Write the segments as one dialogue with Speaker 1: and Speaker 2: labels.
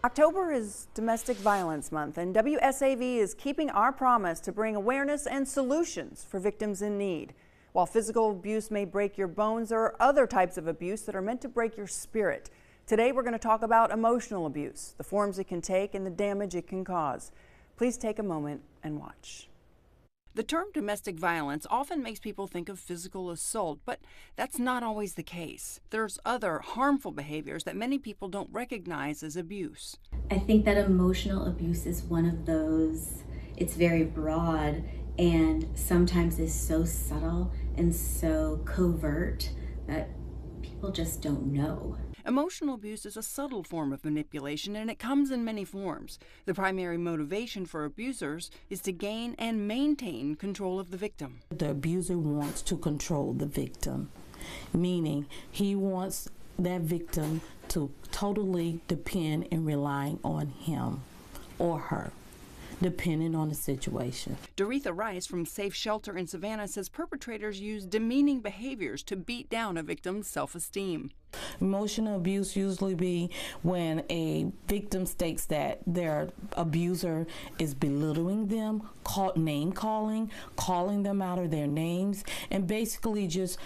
Speaker 1: October is Domestic Violence Month, and WSAV is keeping our promise to bring awareness and solutions for victims in need. While physical abuse may break your bones, there are other types of abuse that are meant to break your spirit. Today, we're going to talk about emotional abuse, the forms it can take, and the damage it can cause. Please take a moment and watch. The term domestic violence often makes people think of physical assault, but that's not always the case. There's other harmful behaviors that many people don't recognize as abuse.
Speaker 2: I think that emotional abuse is one of those. It's very broad and sometimes is so subtle and so covert that people just don't know.
Speaker 1: Emotional abuse is a subtle form of manipulation, and it comes in many forms. The primary motivation for abusers is to gain and maintain control of the victim.
Speaker 3: The abuser wants to control the victim, meaning he wants that victim to totally depend and rely on him or her, depending on the situation.
Speaker 1: Doretha Rice from Safe Shelter in Savannah says perpetrators use demeaning behaviors to beat down a victim's self-esteem.
Speaker 3: Emotional abuse usually be when a victim states that their abuser is belittling them, name calling them out of their names, and basically just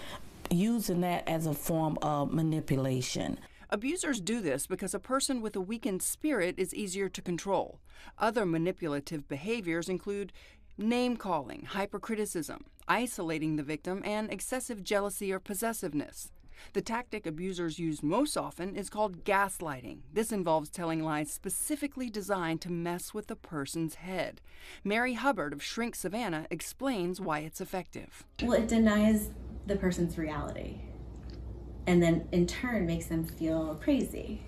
Speaker 3: using that as a form of manipulation.
Speaker 1: Abusers do this because a person with a weakened spirit is easier to control. Other manipulative behaviors include name-calling, hypercriticism, isolating the victim, and excessive jealousy or possessiveness. The tactic abusers use most often is called gaslighting. This involves telling lies specifically designed to mess with the person's head. Mary Hubbard of Shrink Savannah explains why it's effective.
Speaker 2: Well, it denies the person's reality, and then in turn makes them feel crazy,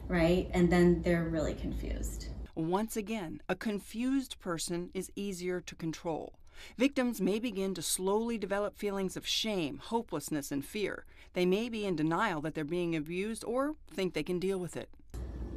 Speaker 2: right? And then they're really confused.
Speaker 1: Once again, a confused person is easier to control. Victims may begin to slowly develop feelings of shame, hopelessness, and fear. They may be in denial that they're being abused or think they can deal with it.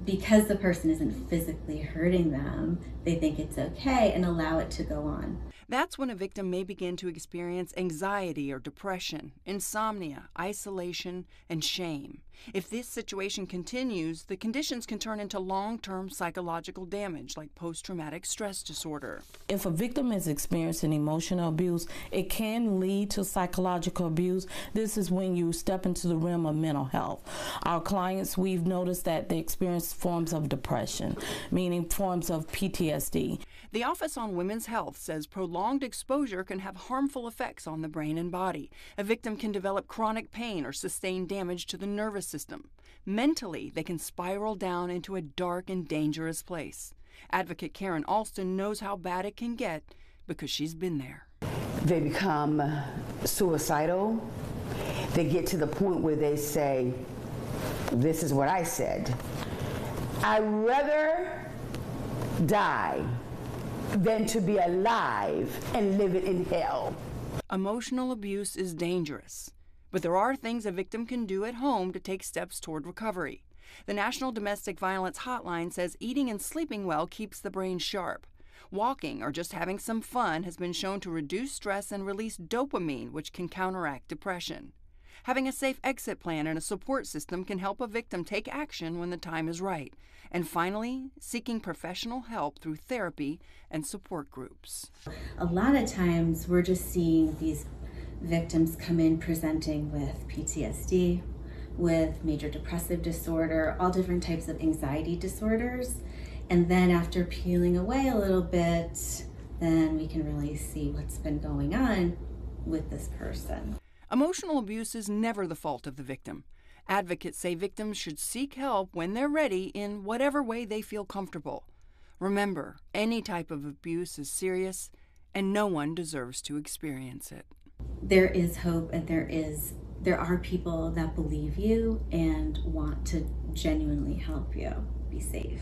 Speaker 2: Because the person isn't physically hurting them, they think it's okay and allow it to go on.
Speaker 1: That's when a victim may begin to experience anxiety or depression, insomnia, isolation, and shame. If this situation continues, the conditions can turn into long-term psychological damage like post-traumatic stress disorder.
Speaker 3: If a victim is experiencing emotional abuse, it can lead to psychological abuse. This is when you step into the realm of mental health. Our clients, we've noticed that they experience forms of depression, meaning forms of PTSD.
Speaker 1: The Office on Women's Health says prolonged exposure can have harmful effects on the brain and body. A victim can develop chronic pain or sustain damage to the nervous system. Mentally, they can spiral down into a dark and dangerous place. Advocate Karen Alston knows how bad it can get because she's been there.
Speaker 4: They become suicidal. They get to the point where they say, this is what I said. I'd rather die than to be alive and live it in hell.
Speaker 1: Emotional abuse is dangerous, but there are things a victim can do at home to take steps toward recovery. The National Domestic Violence Hotline says eating and sleeping well keeps the brain sharp. Walking or just having some fun has been shown to reduce stress and release dopamine, which can counteract depression. Having a safe exit plan and a support system can help a victim take action when the time is right. And finally, seeking professional help through therapy and support groups.
Speaker 2: A lot of times we're just seeing these victims come in presenting with PTSD, with major depressive disorder, all different types of anxiety disorders. And then after peeling away a little bit, then we can really see what's been going on with this person.
Speaker 1: Emotional abuse is never the fault of the victim. Advocates say victims should seek help when they're ready in whatever way they feel comfortable. Remember, any type of abuse is serious, and no one deserves to experience it.
Speaker 2: There is hope, and there are people that believe you and want to genuinely help you. Be safe.